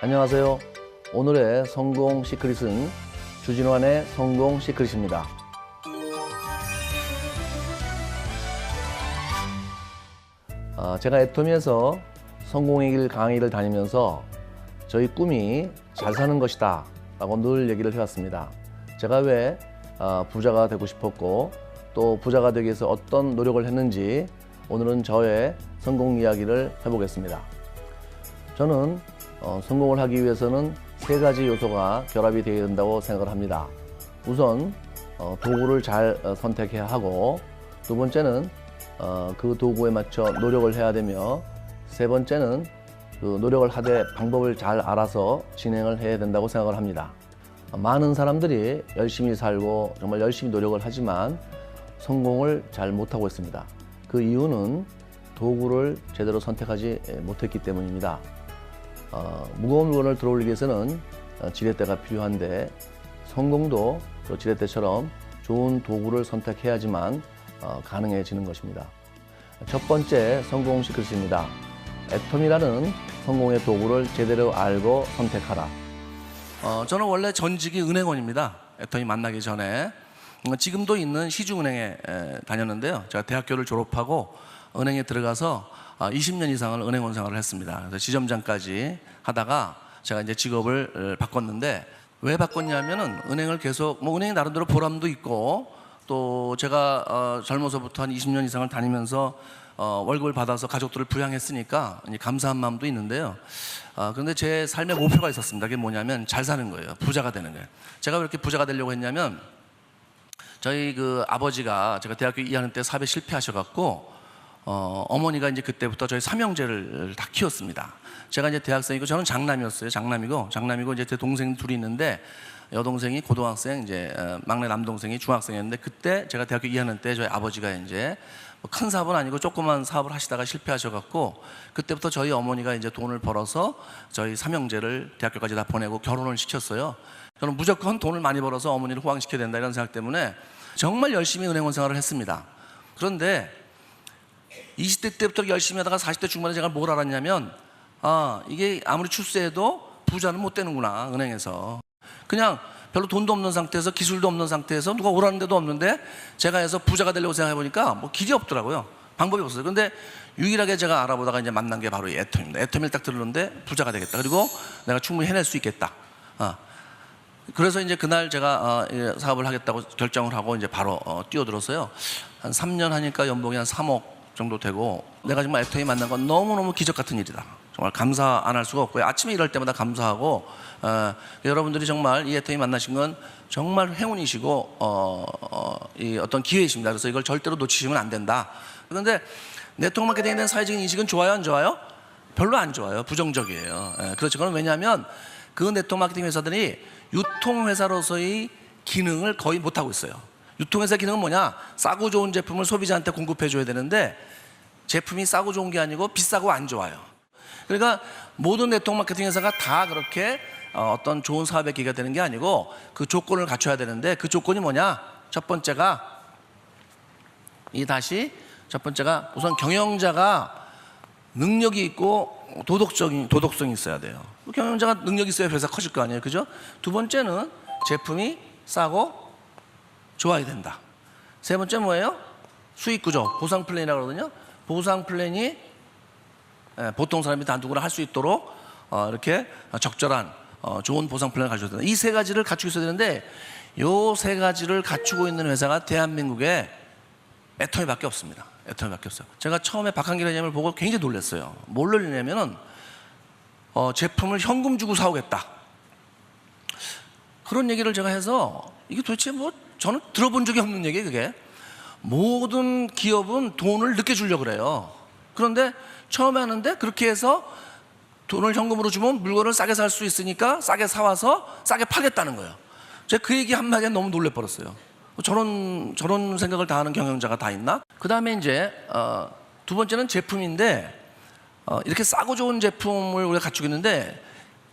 안녕하세요. 오늘의 성공 시크릿은 주진환의 성공 시크릿입니다. 제가 애터미에서 성공의 길 강의를 다니면서 저희 꿈이 잘 사는 것이다 라고 늘 얘기를 해왔습니다. 제가 왜 부자가 되고 싶었고 또 부자가 되기 위해서 어떤 노력을 했는지 오늘은 저의 성공 이야기를 해보겠습니다. 저는 성공을 하기 위해서는 세 가지 요소가 결합이 되어야 된다고 생각을 합니다. 우선 도구를 잘 선택해야 하고, 두 번째는 그 도구에 맞춰 노력을 해야 되며, 세 번째는 그 노력을 하되 방법을 잘 알아서 진행을 해야 된다고 생각을 합니다. 많은 사람들이 열심히 살고 정말 열심히 노력을 하지만 성공을 잘 못하고 있습니다. 그 이유는 도구를 제대로 선택하지 못했기 때문입니다. 무거운 물건을 들어올리기 위해서는 지렛대가 필요한데, 성공도 또 지렛대처럼 좋은 도구를 선택해야지만 가능해지는 것입니다. 첫 번째 성공 시크릿입니다. 애터미라는 성공의 도구를 제대로 알고 선택하라. 저는 원래 전직이 은행원입니다. 애터미 만나기 전에. 지금도 있는 시중은행에 다녔는데요. 제가 대학교를 졸업하고 은행에 들어가서 20년 이상을 은행원 생활을 했습니다. 그래서 지점장까지 하다가 제가 이제 직업을 바꿨는데, 왜 바꿨냐면은 은행을 계속 은행이 나름대로 보람도 있고, 또 제가 젊어서부터 한 20년 이상을 다니면서 월급을 받아서 가족들을 부양했으니까 감사한 마음도 있는데요. 그런데 제 삶의 목표가 있었습니다. 그게 뭐냐면 잘 사는 거예요. 부자가 되는 거예요. 제가 왜 이렇게 부자가 되려고 했냐면, 저희 그 아버지가 제가 대학교 2학년 때 사업에 실패하셔갖고 어머니가 이제 그때부터 저희 삼형제를 다 키웠습니다. 제가 이제 대학생이고, 저는 장남이었어요. 장남이고 이제 제 동생 둘이 있는데, 여동생이 고등학생, 이제 막내 남동생이 중학생이었는데, 그때 제가 대학교 2학년 때 저희 아버지가 이제 큰 사업은 아니고 조그만 사업을 하시다가 실패하셔갖고, 그때부터 저희 어머니가 이제 돈을 벌어서 저희 삼형제를 대학교까지 다 보내고 결혼을 시켰어요. 저는 무조건 돈을 많이 벌어서 어머니를 호강시켜야 된다 이런 생각 때문에 정말 열심히 은행원 생활을 했습니다. 그런데 20대 때부터 열심히 하다가 40대 중반에 제가 뭘 알았냐면, 이게 아무리 출세해도 부자는 못 되는구나. 은행에서 그냥 별로 돈도 없는 상태에서, 기술도 없는 상태에서, 누가 오라는 데도 없는데 제가 해서 부자가 되려고 생각해보니까 뭐 길이 없더라고요. 방법이 없어요. 근데 유일하게 제가 알아보다가 이제 만난 게 바로 이 애터미입니다. 애터미를 딱 들었는데 부자가 되겠다, 그리고 내가 충분히 해낼 수 있겠다. 그래서 이제 그날 제가 사업을 하겠다고 결정을 하고 이제 바로 뛰어들었어요. 한 3년 하니까 연봉이 한 3억 정도 되고, 내가 정말 애터미 만난 건 너무너무 기적 같은 일이다. 정말 감사 안 할 수가 없고요. 아침에 일할 때마다 감사하고, 여러분들이 정말 이 애터미 만나신 건 정말 행운이시고 이 어떤 기회이십니다. 그래서 이걸 절대로 놓치시면 안 된다. 그런데 네트워크 마케팅에 대한 사회적인 인식은 좋아요, 안 좋아요? 별로 안 좋아요. 부정적이에요. 그렇죠. 그건 왜냐하면 그 네트워크 마케팅 회사들이 유통회사로서의 기능을 거의 못하고 있어요. 유통회사 기능은 뭐냐? 싸고 좋은 제품을 소비자한테 공급해줘야 되는데, 제품이 싸고 좋은 게 아니고 비싸고 안 좋아요. 그러니까 모든 네트워크 마케팅 회사가 다 그렇게 어떤 좋은 사업의 기회가 되는 게 아니고, 그 조건을 갖춰야 되는데, 그 조건이 뭐냐? 첫 번째가 우선 경영자가 능력이 있고 도덕성이 있어야 돼요. 경영자가 능력이 있어야 회사 커질 거 아니에요, 그죠? 두 번째는 제품이 싸고 좋아야 된다. 세 번째 뭐예요? 수익 구조, 보상 플랜이라고 그러거든요. 보상 플랜이 보통 사람이 다 누구나 할 수 있도록 이렇게 적절한 좋은 보상 플랜을 가져야 된다. 이 세 가지를 갖추고 있어야 되는데, 이 세 가지를 갖추고 있는 회사가 대한민국에 애터미밖에 없습니다. 애터미밖에 없어요. 제가 처음에 박한길 회장님을 보고 굉장히 놀랐어요. 뭘 놀리냐면은 제품을 현금 주고 사오겠다, 그런 얘기를 제가 해서, 이게 도대체 뭐 저는 들어본 적이 없는 얘기예요. 그게 모든 기업은 돈을 늦게 주려고 그래요. 그런데 처음에 하는데 그렇게 해서 돈을 현금으로 주면 물건을 싸게 살 수 있으니까 싸게 사와서 싸게 팔겠다는 거예요. 제가 그 얘기 한마디에 너무 놀래버렸어요. 저런 생각을 다 하는 경영자가 다 있나? 그 다음에 이제 두 번째는 제품인데, 이렇게 싸고 좋은 제품을 우리가 갖추고 있는데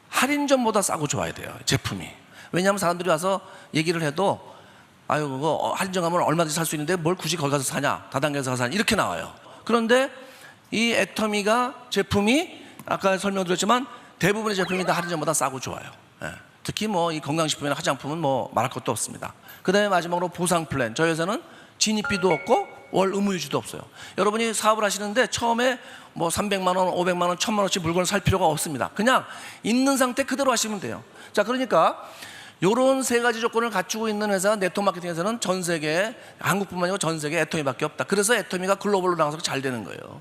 할인점보다 싸고 좋아야 돼요, 제품이. 왜냐하면 사람들이 와서 얘기를 해도, 아유 그거 할인점 가면 얼마든지 살 수 있는데 뭘 굳이 거기 가서 사냐, 다단계에서 사냐, 이렇게 나와요. 그런데 이 애터미가 제품이 아까 설명드렸지만 대부분의 제품이 다 할인 전보다 싸고 좋아요. 예. 특히 뭐 이 건강식품이나 화장품은 뭐 말할 것도 없습니다. 그 다음에 마지막으로 보상 플랜. 저희 회사는 진입비도 없고 월 의무유지도 없어요. 여러분이 사업을 하시는데 처음에 뭐 300만 원, 500만 원, 1000만 원씩 물건을 살 필요가 없습니다. 그냥 있는 상태 그대로 하시면 돼요. 자, 그러니까 요런 세 가지 조건을 갖추고 있는 회사 네트워크 마케팅에서는 전 세계, 한국뿐만 아니고 전 세계 애터미밖에 없다. 그래서 애터미가 글로벌로 나가서 잘 되는 거예요.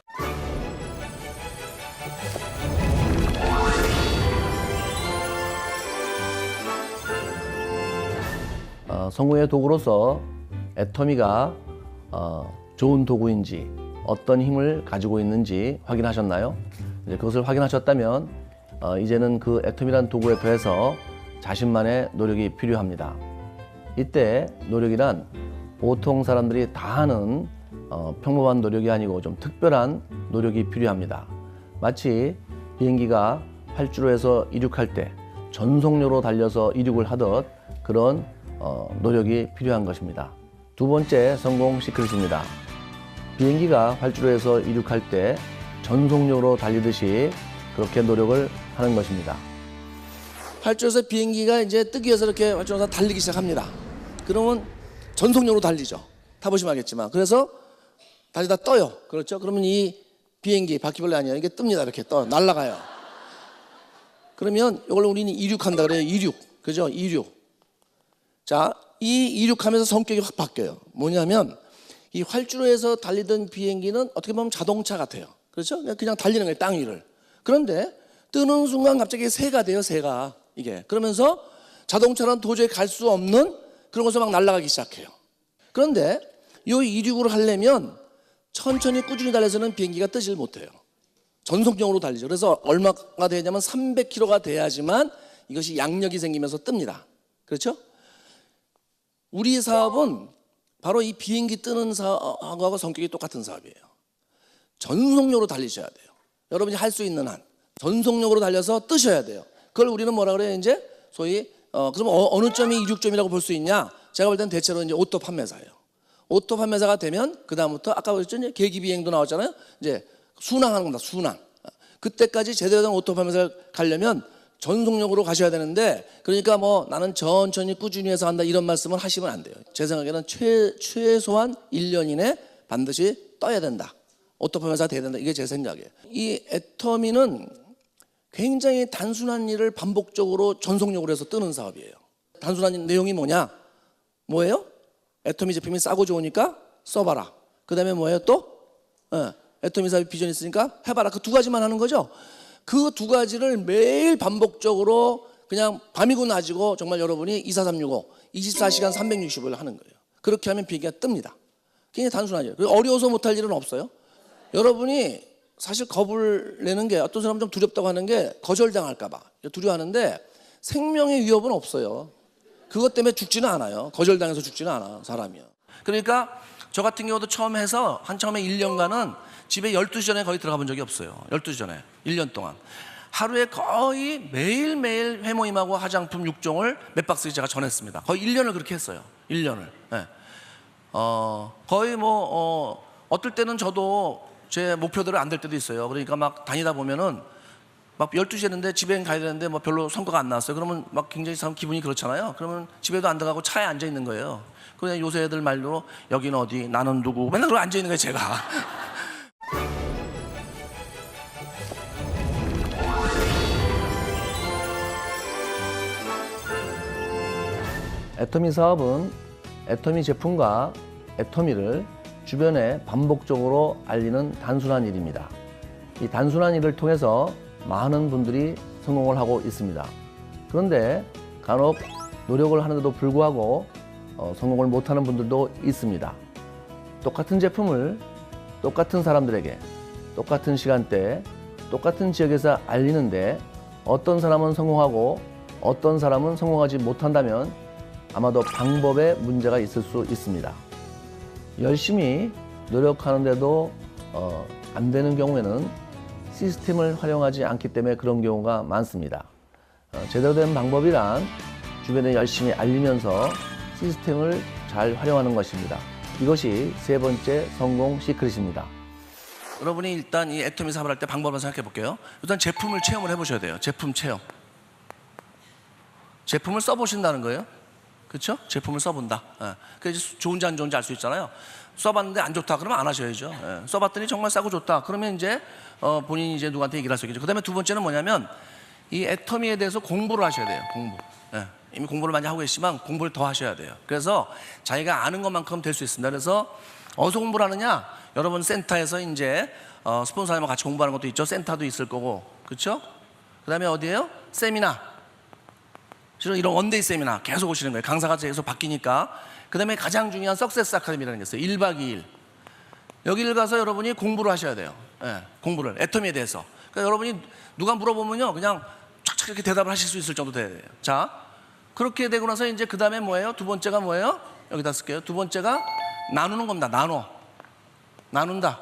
성공의 도구로서 애터미가 좋은 도구인지 어떤 힘을 가지고 있는지 확인하셨나요? 이제 그것을 확인하셨다면 이제는 그 애터미란 도구에 더해서 자신만의 노력이 필요합니다. 이때 노력이란 보통 사람들이 다 하는 평범한 노력이 아니고 좀 특별한 노력이 필요합니다. 마치 비행기가 활주로에서 이륙할 때 전속력으로 달려서 이륙을 하듯 그런 노력이 필요한 것입니다. 두 번째 성공 시크릿입니다. 비행기가 활주로에서 이륙할 때 전속력으로 달리듯이 그렇게 노력을 하는 것입니다. 활주로에서 비행기가 이제 뜨기 위해서 이렇게 활주로에서 달리기 시작합니다. 그러면 전속력으로 달리죠. 타보시면 알겠지만. 그래서 달리다 떠요. 그렇죠? 그러면 이 비행기, 바퀴벌레 아니에요. 이게 뜹니다. 이렇게 날아가요. 그러면 이걸 우리는 이륙한다 그래요. 이륙. 그죠? 이륙. 자, 이 이륙하면서 성격이 확 바뀌어요. 뭐냐면 이 활주로에서 달리던 비행기는 어떻게 보면 자동차 같아요. 그렇죠? 그냥 달리는 거예요. 땅 위를. 그런데 뜨는 순간 갑자기 새가 돼요. 새가. 이게. 그러면서 자동차는 도저히 갈 수 없는 그런 곳에서 막 날아가기 시작해요. 그런데 이 이륙을 하려면 천천히 꾸준히 달려서는 비행기가 뜨질 못해요. 전속력으로 달리죠. 그래서 얼마가 되냐면 300km가 돼야지만 이것이 양력이 생기면서 뜹니다. 그렇죠? 우리 사업은 바로 이 비행기 뜨는 사업하고 성격이 똑같은 사업이에요. 전속력으로 달리셔야 돼요. 여러분이 할 수 있는 한 전속력으로 달려서 뜨셔야 돼요. 그걸 우리는 뭐라 그래요? 이제 소위 그럼 어느 점이 이륙점이라고 볼 수 있냐? 제가 볼 때는 대체로 이제 오토 판매사예요. 오토 판매사가 되면 그 다음부터 아까 보셨죠? 이제 계기 비행도 나왔잖아요. 이제 순항하는 겁니다. 순항. 그때까지 제대로 된 오토 판매사를 가려면 전속력으로 가셔야 되는데, 그러니까 뭐 나는 천천히 꾸준히 해서 한다 이런 말씀은 하시면 안 돼요. 제 생각에는 최소한 1년 이내 반드시 떠야 된다. 오토판매사가 돼야 된다. 이게 제 생각이에요. 이 애터미는 굉장히 단순한 일을 반복적으로 전속력으로 해서 뜨는 사업이에요. 단순한 내용이 뭐예요? 애터미 제품이 싸고 좋으니까 써봐라. 그 다음에 뭐예요 또? 애터미 사업이 비전이 있으니까 해봐라. 그 두 가지만 하는 거죠. 그 두 가지를 매일 반복적으로 그냥 밤이고 낮이고 정말 여러분이 24365, 24시간 365일 하는 거예요. 그렇게 하면 비행기가 뜹니다. 굉장히 단순하죠. 어려워서 못할 일은 없어요. 여러분이 사실 겁을 내는 게, 어떤 사람은 좀 두렵다고 하는 게 거절당할까 봐 두려워하는데 생명의 위협은 없어요. 그것 때문에 죽지는 않아요. 거절당해서 죽지는 않아 사람이요. 그러니까 저 같은 경우도 처음 해서 처음에 1년간은 집에 12시 전에 거의 들어가 본 적이 없어요. 12시 전에 1년 동안 하루에 거의 매일매일 회모임하고 화장품 6종을 몇 박스씩 제가 전했습니다. 거의 1년을 그렇게 했어요. 1년을. 네. 거의 어떨 때는 저도 제 목표대로 안 될 때도 있어요. 그러니까 막 다니다 보면은 막 12시 했는데 집에 가야 되는데 뭐 별로 성과가 안 나왔어요. 그러면 막 굉장히 사람 기분이 그렇잖아요. 그러면 집에도 안 들어가고 차에 앉아 있는 거예요. 그냥 요새 애들 말로 여기는 어디, 나는 누구, 맨날 그러고 앉아 있는 거예요, 제가. 애터미 사업은 애터미 제품과 애터미를 주변에 반복적으로 알리는 단순한 일입니다. 이 단순한 일을 통해서 많은 분들이 성공을 하고 있습니다. 그런데 간혹 노력을 하는데도 불구하고 성공을 못하는 분들도 있습니다. 똑같은 제품을 똑같은 사람들에게 똑같은 시간대에 똑같은 지역에서 알리는데 어떤 사람은 성공하고 어떤 사람은 성공하지 못한다면 아마도 방법에 문제가 있을 수 있습니다. 열심히 노력하는데도 안 되는 경우에는 시스템을 활용하지 않기 때문에 그런 경우가 많습니다. 제대로 된 방법이란 주변에 열심히 알리면서 시스템을 잘 활용하는 것입니다. 이것이 세 번째 성공 시크릿입니다. 여러분이 일단 이 애터미 사업을 할 때 방법을 생각해 볼게요. 일단 제품을 체험을 해보셔야 돼요. 제품 체험. 제품을 써보신다는 거예요. 그렇죠? 제품을 써본다. 예. 그래서 좋은지 안 좋은지 알 수 있잖아요. 써봤는데 안 좋다 그러면 안 하셔야죠. 예. 써봤더니 정말 싸고 좋다 그러면 이제 본인이 이제 누구한테 얘기를 할 수 있겠죠. 그다음에 두 번째는 뭐냐면 이 애터미에 대해서 공부를 하셔야 돼요. 공부. 예. 이미 공부를 많이 하고 계시지만 공부를 더 하셔야 돼요. 그래서 자기가 아는 것만큼 될 수 있습니다. 그래서 어디서 공부를 하느냐? 여러분 센터에서 이제 스폰서님과 같이 공부하는 것도 있죠. 센터도 있을 거고, 그렇죠? 그다음에 어디예요? 세미나. 이런 원데이 세미나 계속 오시는 거예요. 강사가 계속 바뀌니까. 그다음에 가장 중요한 석세스 아카데미라는 게 있어요. 1박 2일. 여기를 가서 여러분이 공부를 하셔야 돼요. 예, 공부를 애터미에 대해서. 그러니까 여러분이 누가 물어보면요, 그냥 촥촥 이렇게 대답을 하실 수 있을 정도 돼야 돼요. 자, 그렇게 되고 나서 이제 그다음에 뭐예요? 두 번째가 뭐예요? 여기다 쓸게요. 두 번째가 나누는 겁니다. 나눈다.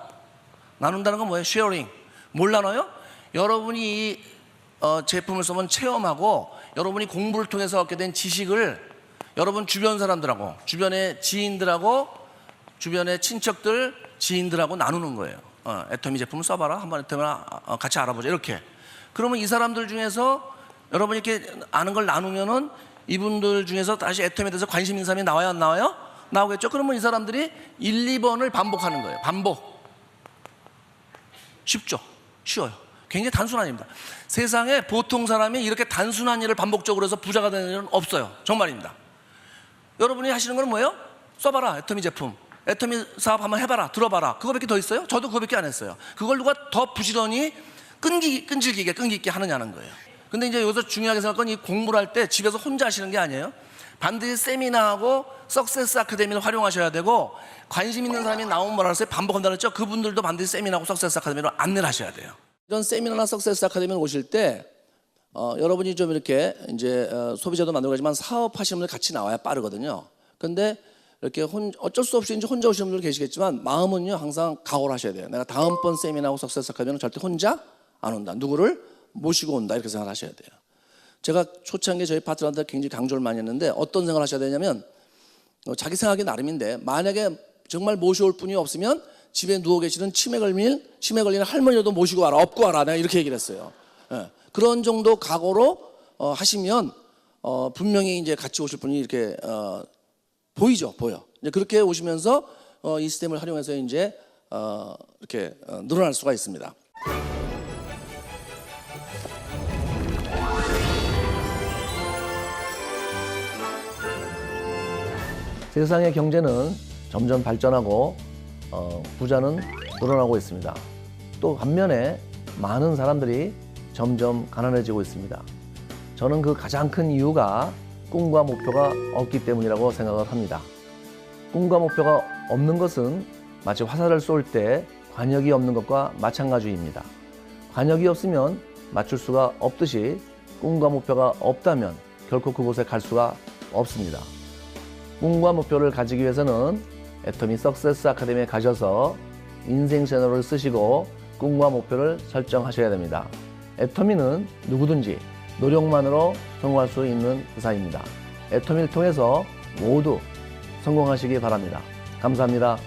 나눈다는 건 뭐예요? 쉐어링. 뭘 나눠요? 여러분이 이 제품을 쓰면 체험하고 여러분이 공부를 통해서 얻게 된 지식을 여러분 주변 사람들하고, 주변의 지인들하고, 주변의 친척들, 지인들하고 나누는 거예요. 애터미 제품을 써봐라. 한번 애터미 같이 알아보자. 이렇게. 그러면 이 사람들 중에서 여러분이 이렇게 아는 걸 나누면은 이분들 중에서 다시 애터미에 대해서 관심 있는 사람이 나와요, 안 나와요? 나오겠죠? 그러면 이 사람들이 1, 2번을 반복하는 거예요. 반복. 쉽죠? 쉬워요. 굉장히 단순한 일입니다. 세상에 보통 사람이 이렇게 단순한 일을 반복적으로 해서 부자가 되는 일은 없어요. 정말입니다. 여러분이 하시는 건 뭐예요? 써봐라, 애터미 제품. 애터미 사업 한번 해봐라, 들어봐라. 그거밖에 더 있어요? 저도 그거밖에 안 했어요. 그걸 누가 더 부지런히 끈질기게 하느냐는 거예요. 근데 이제 여기서 중요하게 생각하는 이 공부를 할 때 집에서 혼자 하시는 게 아니에요. 반드시 세미나하고 석세스 아카데미를 활용하셔야 되고, 관심 있는 사람이 나오면 뭐라 그랬어요? 반복한다고 했죠? 그분들도 반드시 세미나하고 석세스 아카데미로 안내를 하셔야 돼요. 이런 세미나나 석세스 아카데미를 오실 때 여러분이 좀 이렇게 이제 소비자도 만들어가지만 사업하시는 분들 같이 나와야 빠르거든요. 근데 이렇게 어쩔 수 없이 이제 혼자 오시는 분들 계시겠지만 마음은요 항상 각오를 하셔야 돼요. 내가 다음번 세미나하고 석세스 아카데미는 절대 혼자 안 온다. 누구를 모시고 온다. 이렇게 생각을 하셔야 돼요. 제가 초창기에 저희 파트너한테 굉장히 강조를 많이 했는데 어떤 생각을 하셔야 되냐면 자기 생각이 나름인데 만약에 정말 모셔올 분이 없으면 집에 누워 계시는 치매 걸리는 할머니라도 모시고 와라. 업고 와라. 내가 이렇게 얘기를 했어요. 예. 그런 정도 각오로 하시면 분명히 이제 같이 오실 분이 이렇게 보여. 이제 그렇게 오시면서 이 시스템을 활용해서 이제 이렇게 늘어날 수가 있습니다. 세상의 경제는 점점 발전하고 부자는 늘어나고 있습니다. 또 반면에 많은 사람들이 점점 가난해지고 있습니다. 저는 그 가장 큰 이유가 꿈과 목표가 없기 때문이라고 생각을 합니다. 꿈과 목표가 없는 것은 마치 화살을 쏠 때 관역이 없는 것과 마찬가지입니다. 관역이 없으면 맞출 수가 없듯이 꿈과 목표가 없다면 결코 그곳에 갈 수가 없습니다. 꿈과 목표를 가지기 위해서는 애터미 석세스 아카데미에 가셔서 인생 채널을 쓰시고 꿈과 목표를 설정하셔야 됩니다. 애터미는 누구든지 노력만으로 성공할 수 있는 회사입니다. 애터미를 통해서 모두 성공하시기 바랍니다. 감사합니다.